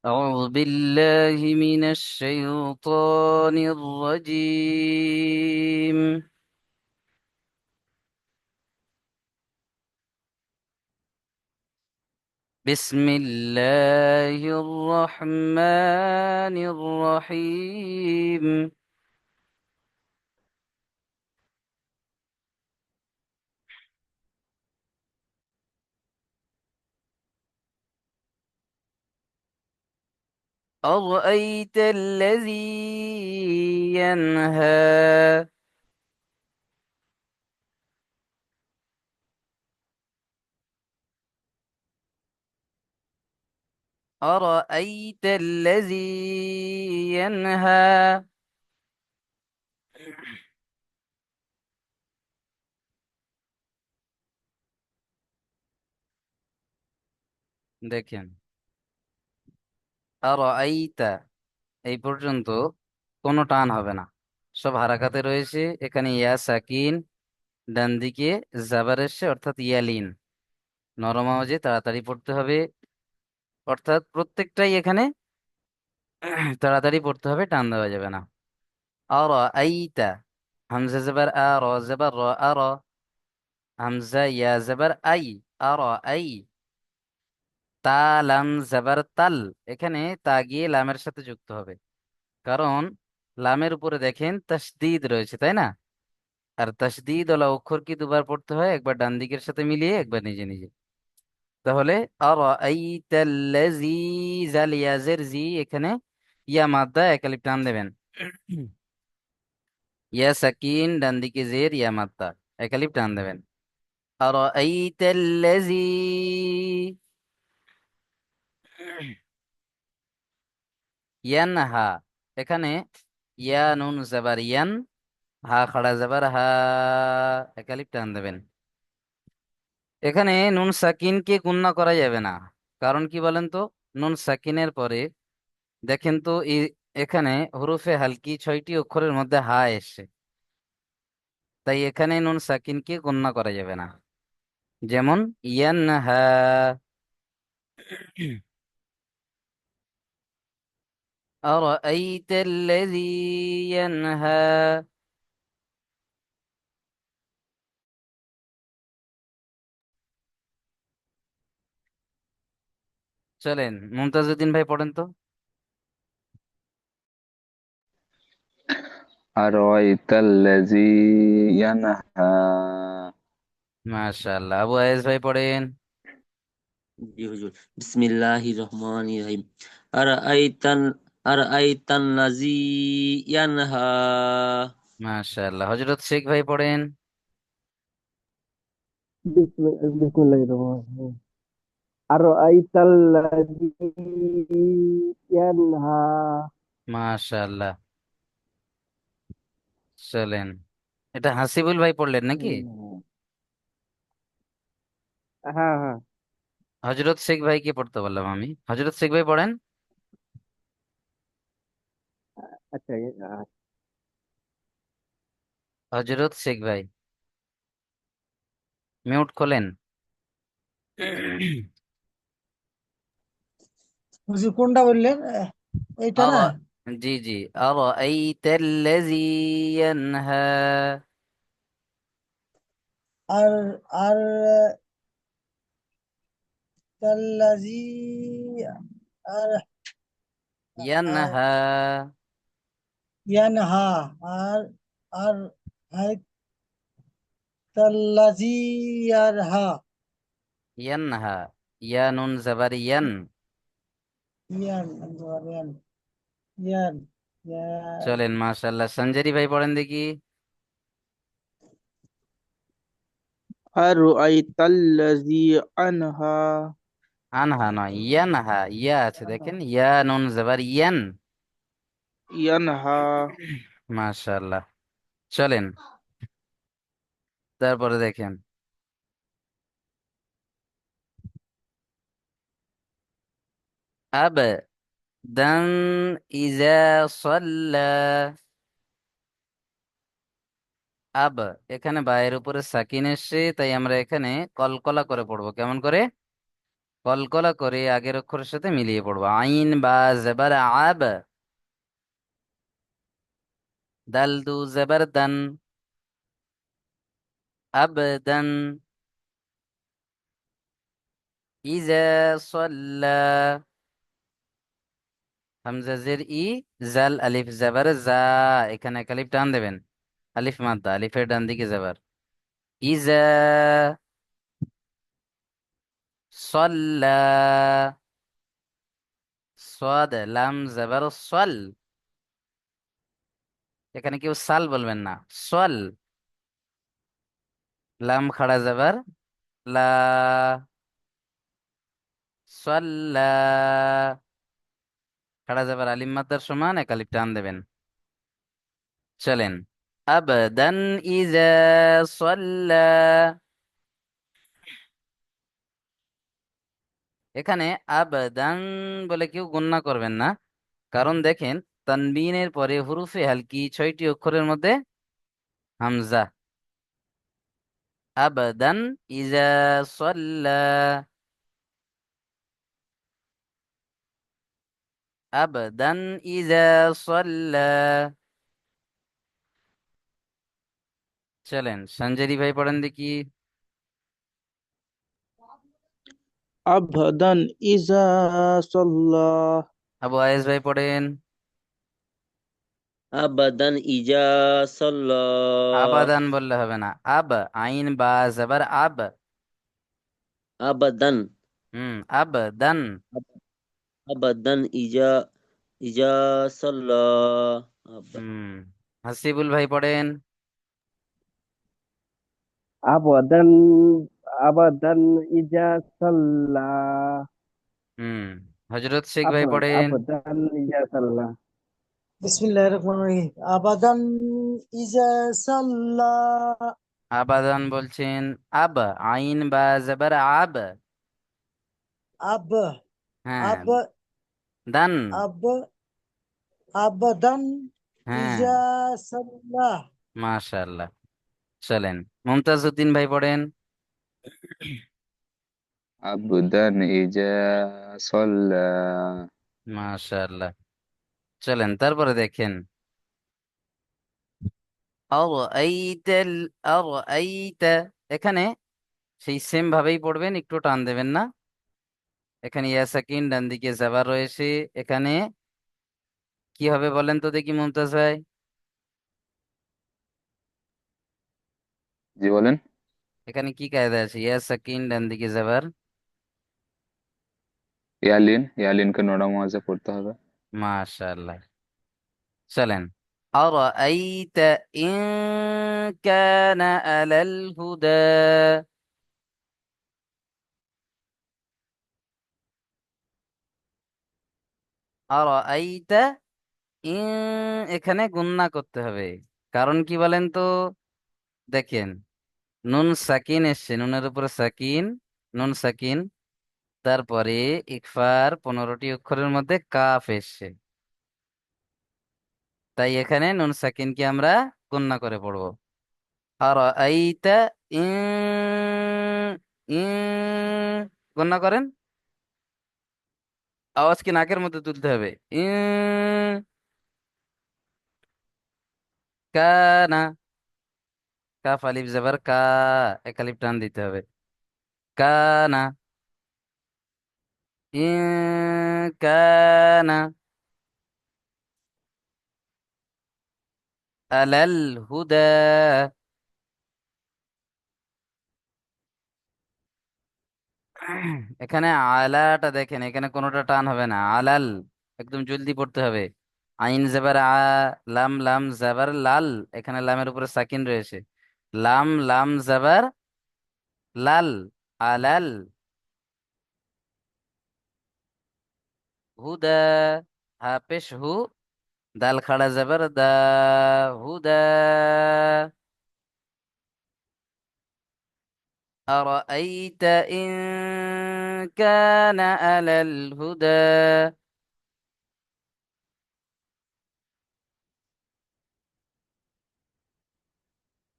أعوذ بالله من الشيطان الرجيم. بسم الله الرحمن الرحيم. أرأيت الذي ينهى. أرأيت الذي ينهى. দেখেন, আরাইতা এই পর্যন্ত কোনো টান হবে না, সব হারাকাতে রয়েছে। এখানে ইয়া সাকিন, ডান দিকে জাবার এসছে অর্থাৎ ইয়ালিন, নরম আওয়াজে তাড়াতাড়ি পড়তে হবে, অর্থাৎ প্রত্যেকটাই এখানে তাড়াতাড়ি পড়তে হবে, টান দেওয়া যাবে না। আর আইতা, হামজা জবর আ, র জবর র, আর, হামজা ইয়া জবর আই, আর আই, তা লাম জবর তাল, এখানে তা গিয়ে লামের সাথে যুক্ত হবে, কারণ লামের উপরে দেখেন তাসদিদ রয়েছে, তাই না? আর তাসদিদ ওলা অক্ষর কি দুবার পড়তে হয়, একবার ডান দিকের সাথে মিলিয়ে, একবার নিজে নিজে। তাহলে আরাআইতাল্লাযী, জাল ইয়াজের জি, এখানে ইয়া মাদ্দা, এক আলিফ টান দেবেন। ইয়া সাকিন, ডান দিকে জের, ইয়া মাদ্দা, এক আলিফ টান দেবেন। আরাআইতাল্লাযী, ইয়ানহা, এখানে ইয়া নুন জাবার ইয়ান, হা খাড়া জাবার হা, এক আলিফ টান দেবেন। এখানে নুন সাকিনকে গুণনা করা যাবে না, কারণ কি বলেন তো? নুন সাকিনের পরে দেখেন তো, এখানে হরফে হালকি 6টি অক্ষরের মধ্যে হা এসছে, তাই এখানে নুন সাকিনকে গণনা করা যাবে না। যেমন ইয়ানহা, আরাআইতা আল্লাযী ইয়ানহা। চলেন, মুমতাজউদ্দিন ভাই পড়েন তো। أرأيت الذي ينهى মাশাআল্লাহ, আবু আয়েজ ভাই পড়েন। জি হুজুর। বিসমিল্লাহির রহমানির রহিম। আর আইতান আর আইতান লাজি ইয়ানহা। মাশাআল্লাহ, হযরত শেখ ভাই পড়েন। বিসমিল্লাহির রহমানির রহিম। আরআইতাল্লাযী ইয়ানহা। মাশাআল্লাহ, চলেন, এটা হাসিবুল ভাই পড়লেন নাকি? হ্যাঁ, হ্যাঁ। হযরত শেখ ভাইকে পড়তে বললাম আমি, হযরত শেখ ভাই পড়েন। আচ্ছা, হযরত শেখ ভাই মিউট খোলেন। হুজুর কোনটা বললেন? এইটা আর, না? জি জি, আর আইতাল্লাযী ইয়ানহা। আর আর তাল্লাজি আর আর ইয়ানহা, ইয়ানহা। আর আর হাই তাল্লাজি ইয়ারহা। ইয়ানহা, ইয়া নুন জাবার ইয়ান। ইয়ান ইয়ান ইয়ান ইয়ান। চলেন, মাশাআল্লাহ, সঞ্জারি ভাই পড়েন দেখি। أرأيت الذي أنهى আনহা নয়, ইয়ানহা, ইয়া আছে দেখেন, ইয়া নুন জাবার ইয়ান। ينهى মাশাআল্লাহ, চলেন, তারপরে দেখেন, আব দান ইজা সাল্লা। আব, এখানে বায়ের উপরে সাকিন এসছে, তাই আমরা এখানে কলকলা করে পড়বো। কেমন করে? কলকলা করে আগের অক্ষরের সাথে মিলিয়ে পড়বো। আইন বা জেবার আব, দাল দু জেবার দান, আবদান, ইজা সল্লা, হামজা জের ই, জাল আলিফ জেবার জা, এখানে এক আলিফ টান দেবেন, আলিফ মাদ্দা, আলিফের ডান দিকে জেবার। ইজা সল্লা, সাদ লাম জেবার সল, এখানে কেউ সাল বলবেন না, সল, লাম খাড়া জেবার লা, সল্লা, খাড়া জেবার আলিম মাদ্দার সমান এক আলিফ টান দেবেন। চলেন, আবদান ইজা সল্লা, এখানে আবদান বলে কেউ গণ্য করবেন না, কারণ দেখেন তানবিনের পরে হুরুফে হালকি 6টি অক্ষরের মধ্যে হামজা। আবদান ইজা সল্লা, আবদান ইজা সল্লা। চলেন সঞ্জরি ভাই পড়েন দেখি। أبدا إذا صلى আবু আয়েজ ভাই পড়েন। আবাদান ইজা সাল্লা। আবাদান বললে হবে না, আব, আইন বা জবর আব। আবাদান। আবদান। আবাদান ইজা ইজা সাল্লা। হুম, হাসিবুল ভাই পড়েন। আবাদান আবাদান ইজা সাল্লা। হুম, হজরত শেখ ভাই পড়েন। আবাদান ইজা সাল্লা। বিসমিল্লাহির রহমানির রহিম। আবাদান ইজা সাল্লা। আবাদান বলছেন আব, আইন বা জবর আব। আব হ্যাঁ, আব দান। আব আবাদান হ্যাঁ, ইজা সাল্লা। মাশাআল্লাহ। চলেন মুমতাজ উদ্দিন ভাই পড়েন। عبدا إذا صلى মাশাআল্লাহ। চলেন তারপরে দেখেন, আরাইতাল, আরাইতা, এখানে সেই সেম ভাবেই পড়বেন, একটু টান দেবেন না। এখানে ইয়া সাকিন, ডান দিকে জাবার রয়েছে। এখানে কি হবে বলেন তো দেখি মুমতাজ ভাই। জি বলেন। এখানে কি কায়দা আছে, ইয়া সাকিন ডান দিকে জাবার। ইয়ালিন, ইয়ালিনকে নোড়া মোয়াজে পড়তে হবে। মাশাআল্লাহ। চলেন, আরাইতা ইন কানা আলাল হুদা, আরাইতা ইন, এখানে গুণনা করতে হবে। কারণ কি বলেন তো, দেখেন নুন সাকিন এসছে, নুনের উপরে সাকিন, নুন সাকিন, তারপরে ইকফার 15টি অক্ষরের মধ্যে কাফ এসছে, তাই এখানে নুন সাকিনকে আমরা গুণনা করে পড়বো। আর আইতা ইন, ইন, গুণনা করেন, আওয়াজকে নাকের মধ্যে তুলতে হবে। ইন কানা, কাফ আলিফ জবর কা, এক আলিফ টান দিতে হবে। কানা, ইন কানা আলাল হুদা, এখানে আলাটা দেখেন, এখানে কোনোটা টান হবে না, আলাল, একদম জলদি পড়তে হবে। আইন জবর আ, লাম লাম জবর লাল, এখানে লামের উপরে সাকিন রয়েছে, লাম লাম জবর লাল, আলাল, হুদা, হা পেশ হু, দাল খাড়া জবর দা, হুদা। أرأيت إن كان على الهدى،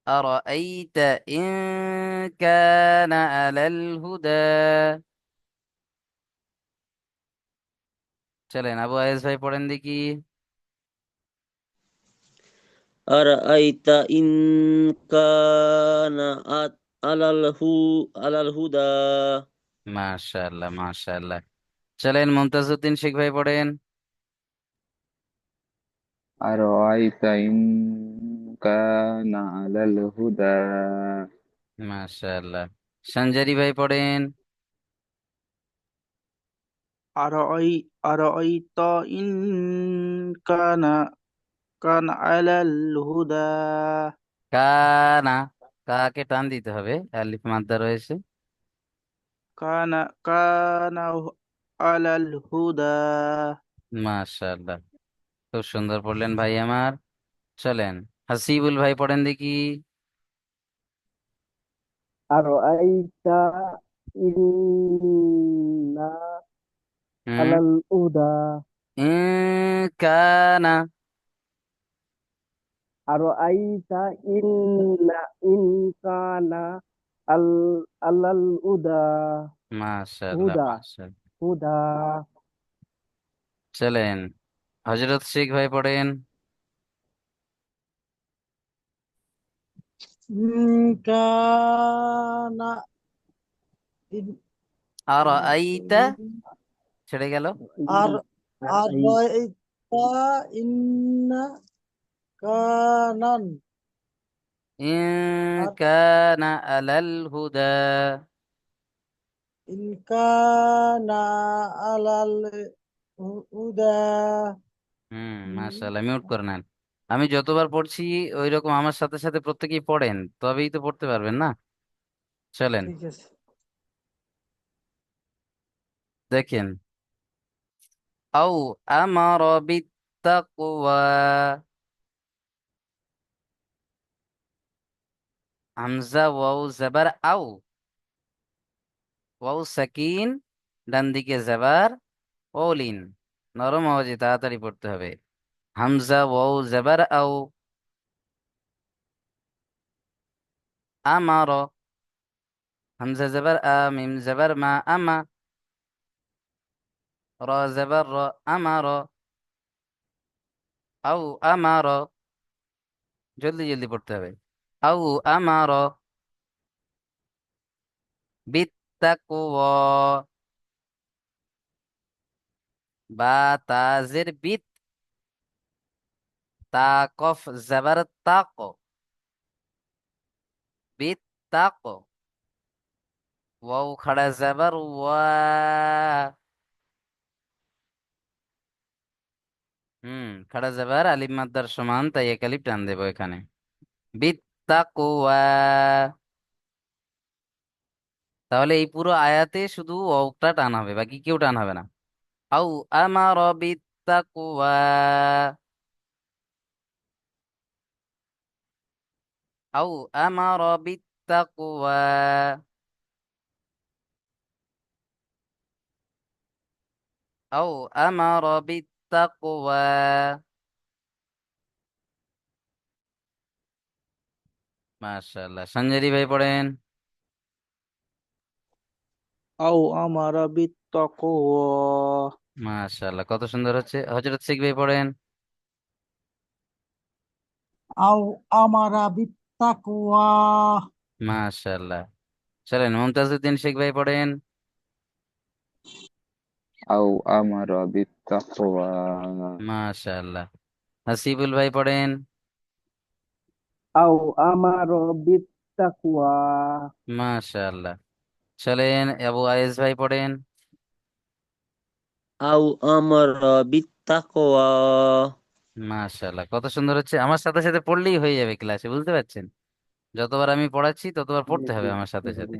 أرأيت إن كان على الهدى. চলেন আবু আয়েস ভাই পড়েন দেখি। أرأيت إن كان على الهدى মাশাআল্লাহ মাশাআল্লাহ। চলেন মুমতাজউদ্দিন শেখ ভাই পড়েন। أرأيت إن كان على الهدى মাশাআল্লাহ। সঞ্জারি ভাই পড়েন। أرأيت إن كان على الهدى কানা, কাকে টান দিতে হবে, আলিফ মাদ্দা রয়েছে। كان على الهدى মাশাআল্লাহ, খুব সুন্দর পড়লেন ভাই আমার। চলেন হাসিবুল ভাই পড়েন দেখি। أرأيت إن হুম। على الهدى কানা। أرأيت إن كان على الهدى মাশাআল্লাহ هدى মাশাআল্লাহ। هدى চলেন হযরত শেখ ভাই পড়েন। إن كان إن আর আইতা, ছেড়ে গেল। أر أرأيت إن كان ইন কানা আলাল হুদা। إن كان على الهدى মাশাআল্লাহ, মিউট করে নেন। আমি যতবার পড়ছি ওই রকম আমার সাথে সাথে প্রত্যেকেই পড়েন, তবেই তো পড়তে পারবেন না। চলেন ঠিক আছে। দেখেন। আও আমার বিত্তাকওয়া, হামজা ওয়াও জবর আও, ওয়াও সাকিন, ডান দিকে জবর, ওলিন, নরম আওয়াজে তাড়াতাড়ি পড়তে হবে। হামজা ওয়াও জবর আও, আমার, হামজা জবর আ, মিম জবর মা, আমা, র জবর র, আমার, আও আমার, জলদি জলদি পড়তে হবে। আও আমার বিত্তাকওয়া, বা তাজের বিত, তা কফ জবর তাক, বিত্তাক, ওয়াও খাড়া জবর ওয়া। খাড়া জবর আলিফ মাদ্দার সমান, তাই এক আলিফ টান দেবো এখানে। বিত্তাকওয়া। তাহলে এই পুরো আয়াতে শুধু ওয়াওটা টান হবে, বাকি কেউ টান হবে না। আও আমার বিত্তাকওয়া, আও আমার বিত্তাকওয়া, আও আমার বিত্তাকওয়া। মাশাআল্লাহ, সঞ্জরি ভাই পড়েন। أو أمر بالتقوى মাশাআল্লাহ, কত সুন্দর হচ্ছে। হযরত শেখ ভাই পড়েন। أو أمر بالتقوى মাশাআল্লাহ। চলেন মুমতাজউদ্দিন শেখ ভাই পড়েন। أو أمر بالتقوى মাশাআল্লাহ। হাসিবুল ভাই পড়েন। أو أمر بالتقوى মাশাআল্লাহ। চলেন আবু আয়েজ ভাই পড়েন। أو أمر بالتقوى মাশাআল্লাহ, কত সুন্দর হচ্ছে। আমার সাথে সাথে পড়লেই হয়ে যাবে ক্লাসে, বুঝতে পারছেন? যতবার আমি পড়াচ্ছি ততবার পড়তে হবে আমার সাথে সাথে।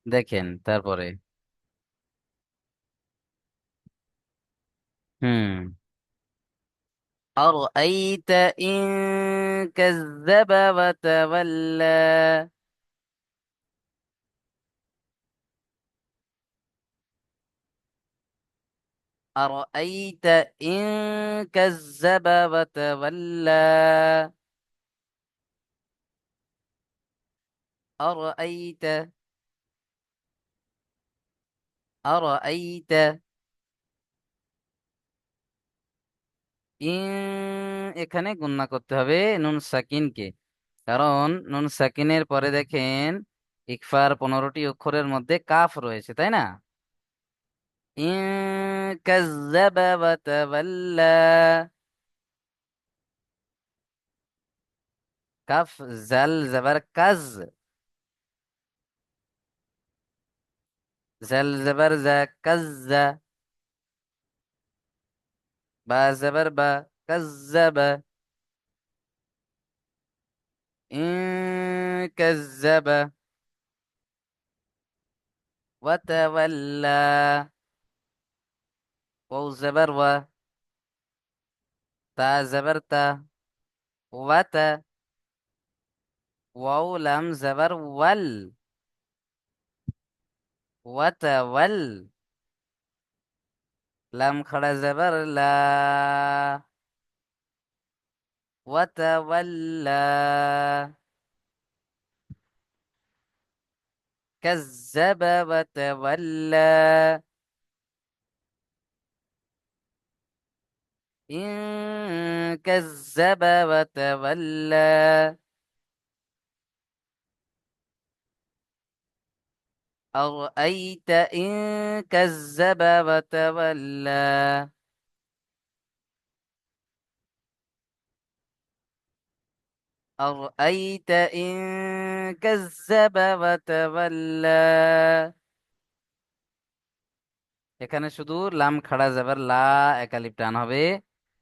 দেখেন তারপরে। হুম। أرأيت إن كذب وتولى، أرأيت إن كذب وتولى، أرأيت، أرأيت এখানে গুণনা করতে হবে নুন সাকিনকে, কারণ নুন সাকিনের পরে দেখেন ইকফার 15টি অক্ষরের মধ্যে কাফ রয়েছে, তাই না? কাজ্জাবা ওয়া তাওয়াল্লা, কাফ জাল জাবার কাজ, জাল জাবার জা কাজ্জা, বা জাবার বা কাজ্জাবা, কাজ্জাবা ওয়া তাওয়াল্লা, ওয়াও জাবার ওয়া, তা জাবার তা, ওয়া তা, ওয়াও লাম জাবার ওয়াল, ওয়া তাওয়াল, লাম খাড়া জাবার লা, ওয়া তাওয়াল্লা, কাজ্জাবা ওয়া তাওয়াল্লা, كذب وتولى، أرأيت إن كذب وتولى، أرأيت إن كذب وتولى। এখানে শুধু লাম খাড়া যাবার লা একালিপ টান হবে,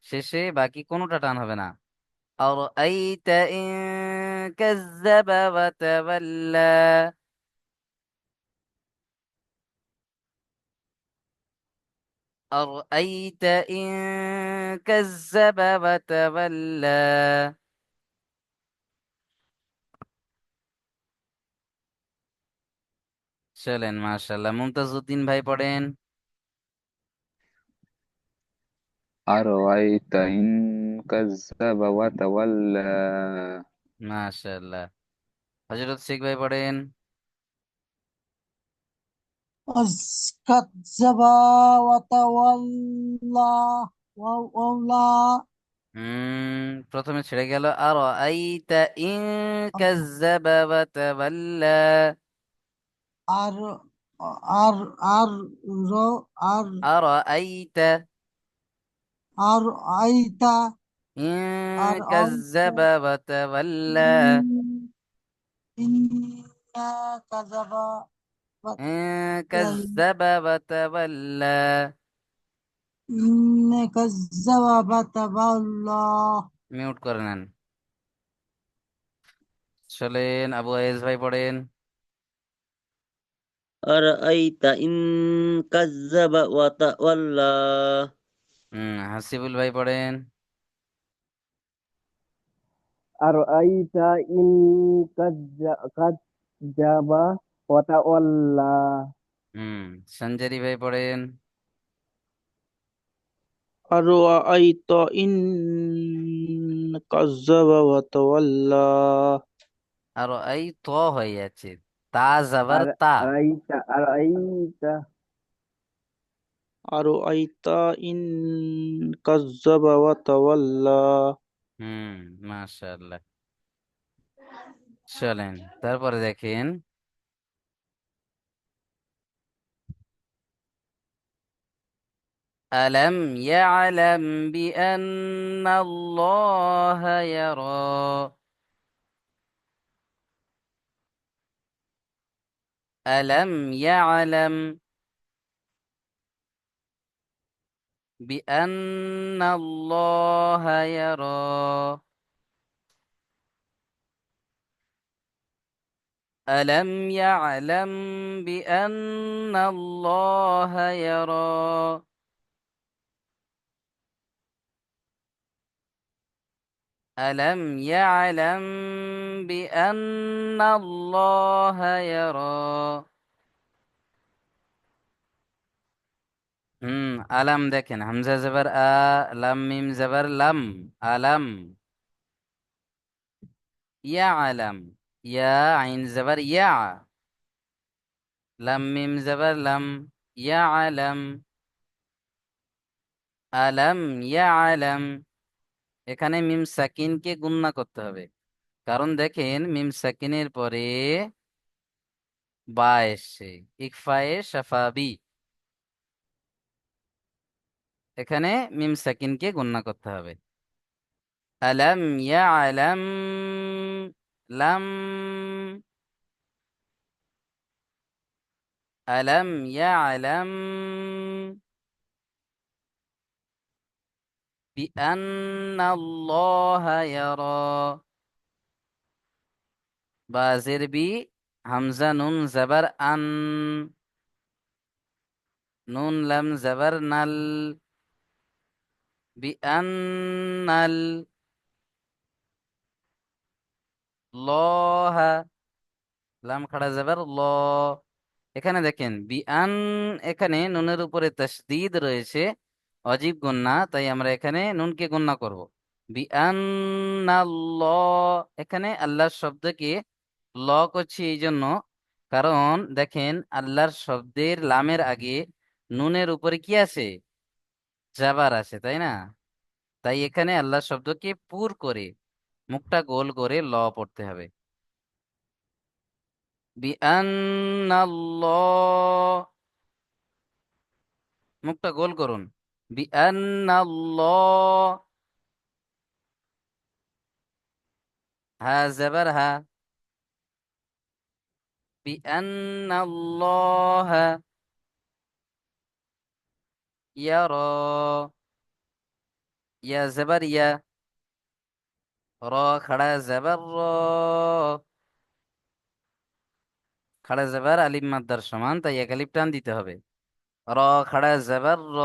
শেষে বাকি কোনোটা টান হবে না। أرأيت إن كذب وتولى، أرأيت إن كذب وتولى। চলেন, মাশাআল্লাহ। মুমতাজউদ্দিন ভাই পড়েন। أرأيت إن كذب وتولى মাশাআল্লাহ। হযরত শেখ ভাই পড়েন। كذب وتولى وولى প্রথমে ছেড়ে গেল আর আইতা ইন কাজ্জাবা ওয়া তাওয়াল্লা। আর আর আর আর আর আইতা আর আইতা ইন আর আইতা কাজ্জাবা ওয়া তাওয়াল্লা। ইন্না কাযাবা ইন কাজ্জাবা ওয়া তাওয়াল্লা। ইন্না কাযাবা ওয়াতাওয়াল্লা মিউট করে নেন। চলেন, আবু আয়েজ ভাই পড়েন। أرأيت إن كذب وتولى হাসিবুল ভাই পড়েন। আরআইতা ইন কাজ্জাবা ওয়া তাওয়াল্লা। হুম সঞ্জারি ভাই পড়েন। أرأيت إن كذب وتولى আর এই তো হয়ে যাচ্ছে, তা যাবার আর তা। আরআইতা أرأيت إن كذب وتولى হুম মাশাআল্লাহ। চলেন, তারপরে দেখেন আলম ইয়ালাম বিআন্না আল্লাহ ইয়ারা। আলম ইয়ালাম বিআন্না আল্লাহ ইয়ারা। ألم يعلم بأن الله يرى؟ ألم يعلم بأن الله يرى؟ আলাম দেখেন, হামজা জবর আ, লাম মিম জবর লাম, আলাম। ইয়া আলাম, ইয়া আইন জবর ইয়া, লাম মিম জবর লাম, ইয়া আলাম। আলাম ইয়া আলাম। এখানে মিম সাকিনকে গুণনা করতে হবে, কারণ দেখেন মিম সাকিনের পরে বা এসছে, ইকফায়ে সাফাবি। এখানে মিম সাকিনকে গুণনা করতে হবে। আলাম ইয়ালাম, লাম, আলাম ইয়ালাম বিআন্নাল্লাহা ইয়ারা। বা জের বি, হামজা নুন জাবার আন, নুন লাম জাবার নাল, বিআন্নাল লহা, লাম খাড়া জাবার ল। এখানে দেখেন বিআন, এখানে নুনের উপরে তাসদীদ রয়েছে, অজীব গুণনা, তাই আমরা এখানে নুনকে গুণনা করব। বিআন্নাল্লাহ, এখানে আল্লাহর শব্দকে ল করছি এই জন্য, কারণ দেখেন আল্লাহর শব্দের লামের আগে নুনের উপরে কি আছে? জাবার আছে, তাই না? তাই এখানে আল্লাহর শব্দকে পুর করে, মুখটা গোল করে ল পড়তে হবে। বিআন্নাল্লাহ, মুখটা গোল করুন। বিআন্নাল্লাহ, হা জাবার হা, বিআন্নাল্লাহ ইয়ারা, ইয়া জাবার ইয়া, র খাড়া জাবার র, খাড়া জাবার আলিফ মাদ্দার সমান, তাই এক আলিফ টান দিতে হবে। র খাড়া জাবার র।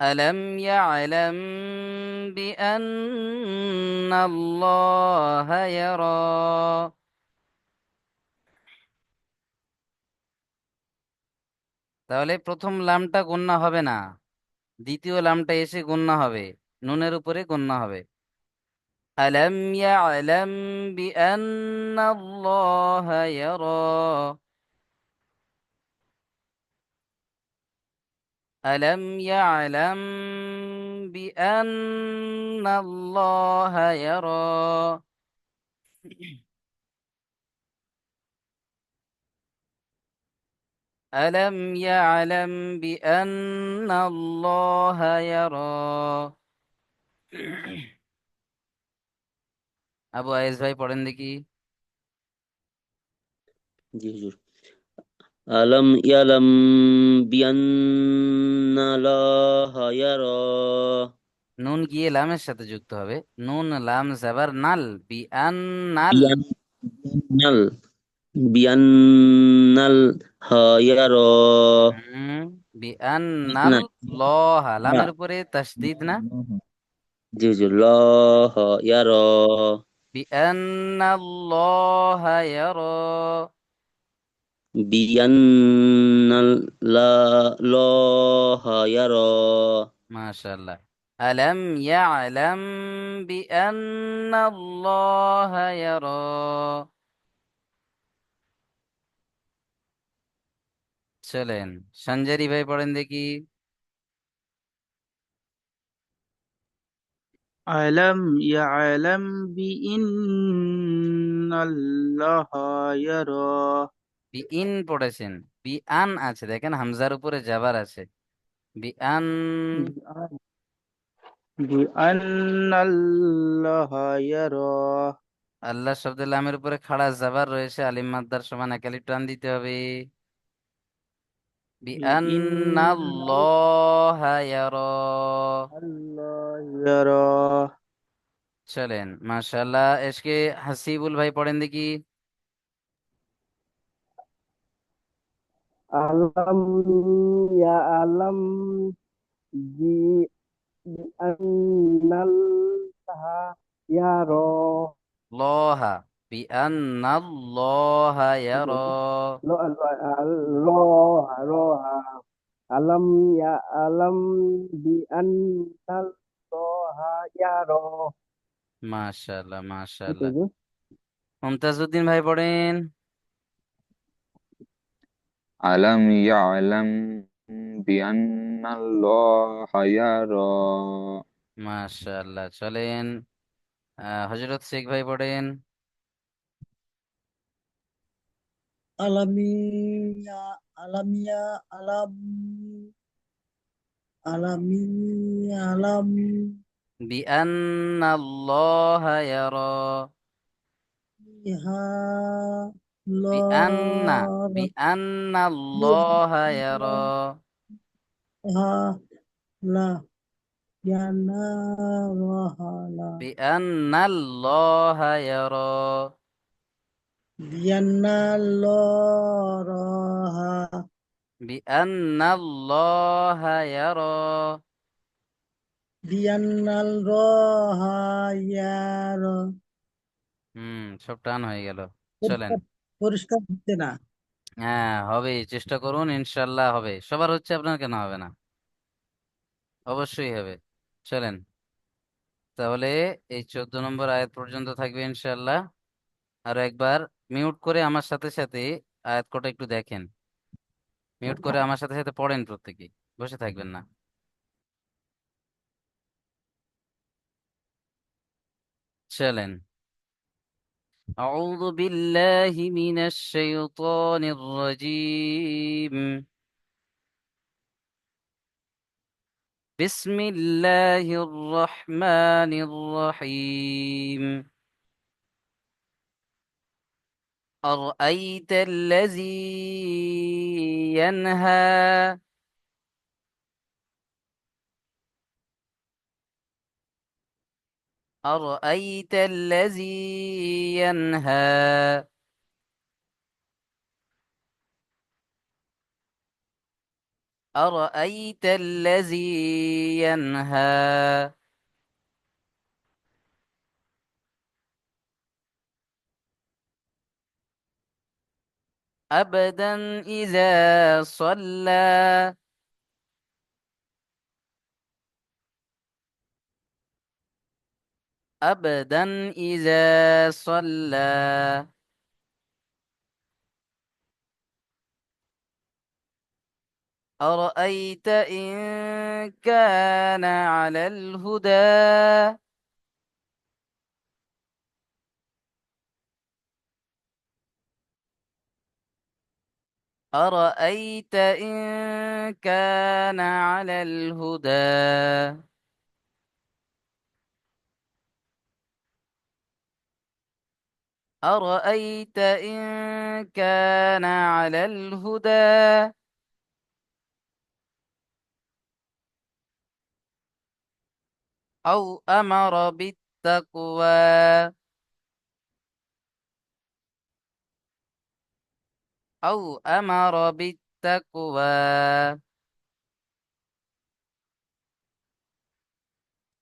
ألم يعلم بأن الله يرى। তাহলে প্রথম লামটা গণ্য হবে না, দ্বিতীয় লামটা এসে গণ্য হবে, নুনের উপরে গণ্য হবে। ألم يعلم بأن الله يرى، ألم يعلم بأن الله يرى। ألم يعلم بأن الله يرى। আবু আয়েজ ভাই পড়েন দেখি। জি হুজুর। আলম ইয়ালাম বিআন্নাল্লাহা ইয়ারা। নুন গিয়ে লামের সাথে যুক্ত হবে, নুন লাম জাবার নাল, বিআন নাল। বিআন্নাল, বিআন্নাল হা ইয়ারা। হুম, বিআন নাল লহা, লামের উপরে তাসদিদ না। জি হুজুর। লাহা ইয়ারা, বিআন আল্লাহা ইয়ারা। বিআন্নাল্লাহা ইয়ারা। মাশাআল্লাহ। আলাম ইয়ালাম বিআন্নাল্লাহা ইয়ারা। চলেন সঞ্জারি ভাই পড়েন দেখি। ألم يعلم بأن الله يرى বিইন পড়েছেন, বিআন আছে, দেখেন হামজার উপরে জাবার আছে। বিআন, بأن الله يرى আল্লাহ শব্দের লামের উপরে খাড়া জাবার রয়েছে, আলিম মাদ্দার সমান এক আলিফ টান দিতে হবে। بأن বিআন্নাল্লাহা ইয়ারা। الله يرى চলেন মাশাআল্লাহ, এসকে হাসিবুল ভাই পড়েন দেখি। alam ya alam bi annal taha ya ro. লহা, বিআন্নাল্লাহা ইয়ারা। Lo lo lo alam ya alam bi annal toha ya ro. মাশাআল্লাহ Gitu মাশাআল্লাহ। aja. মুমতাজউদ্দিন ভাই পড়েন। ألم يعلم بأن আন্নাল্লাহা ইয়ারা। মাশাআল্লাহ। চলেন হযরত শেখ ভাই পড়েন। আলামিয়া আলামিয়া আলাম আলামিয়া আলাম বিআন্নাল্লাহা ইয়ারা। ইহা বিআন্না লর বিআন্নাল্লাহা ইয়ারা। ইহা লা ইয়ানারহালা বিআন্নাল্লাহা ইয়ারা। বিয়ান্নাল্লাহা বিআন্নাল্লাহা ইয়ারা। বিয়ান্নাল্লাহা ইয়ার সব টান হয়ে গেল। চলেন। পরিষ্কার পরিষ্কার হচ্ছে না। হ্যাঁ, হবে, চেষ্টা করুন, ইনশাল্লাহ হবে। সবার হচ্ছে, আপনার কেন হবে না? অবশ্যই হবে। চলেন তাহলে, এই 14 নম্বর আয়াত পর্যন্ত থাকবে ইনশাল্লাহ। আরো একবার মিউট করে আমার সাথে সাথে আয়াত কটা একটু দেখেন। মিউট করে আমার সাথে সাথে পড়েন প্রত্যেকেই, বসে থাকবেন না। চলেন। أعوذ بالله من الشيطان الرجيم. بسم الله الرحمن الرحيم. أرأيت الذي ينهى. أرأيت الذي ينهى. أرأيت الذي ينهى. أبدا إذا صلى. أبدا إذا صلى. أرأيت إن كان على الهدى. أرأيت إن كان على الهدى. أرأيت إن كان على الهدى. أو أمر بالتقوى. أو أمر بالتقوى.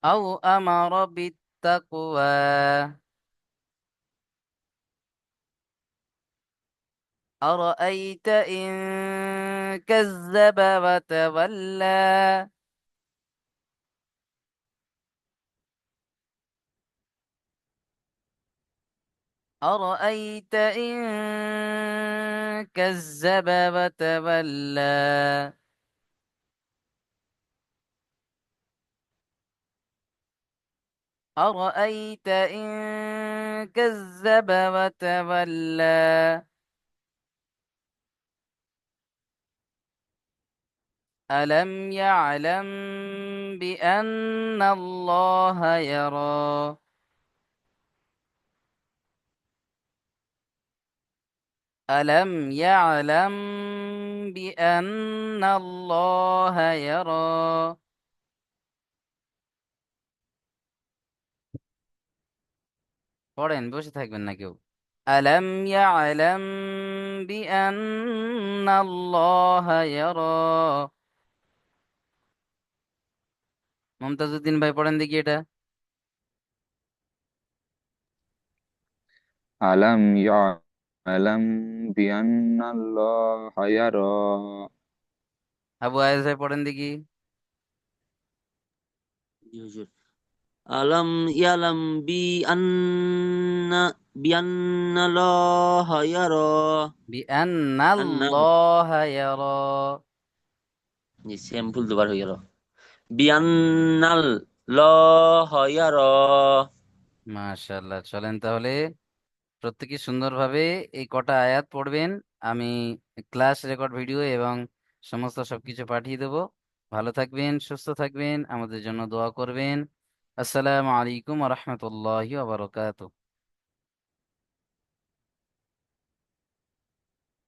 أو أمر بالتقوى. أرأيت إن كذب وتولى. أرأيت إن كذب وتولى. أرأيت إن كذب وتولى. ألم يعلم بأن الله يرى. ألم يعلم بأن الله يرى. পড়েন, বসে থাকবেন না কেউ। ألم يعلم بأن الله يرى. মুমতাজউদ্দিন ভাই পড়েন দেখি এটা। আলাম ইয়ালাম বিআন্নাল্লাহা ইয়ারা। আবু আয়েজ ভাই পড়েন দেখি। জি হুজুর। আলাম ইয়ালাম বিআন্নাল্লাহা ইয়ারা। بأن আন্না الله يرى. জি সেম ভুল দুবার হয়ে গেল। বিআন্নাল ল ইয়ারা। মাশাআল্লাহ, চলেন তাহলে প্রত্যেকে সুন্দরভাবে এই কটা আয়াত পড়বেন। আমি ক্লাস রেকর্ড ভিডিও এবং সমস্ত সবকিছু পাঠিয়ে দেব। ভালো থাকবেন, সুস্থ থাকবেন, আমাদের জন্য দোয়া করবেন। আসসালামু আলাইকুম ওয়া রাহমাতুল্লাহি ওয়া বারাকাতুহু।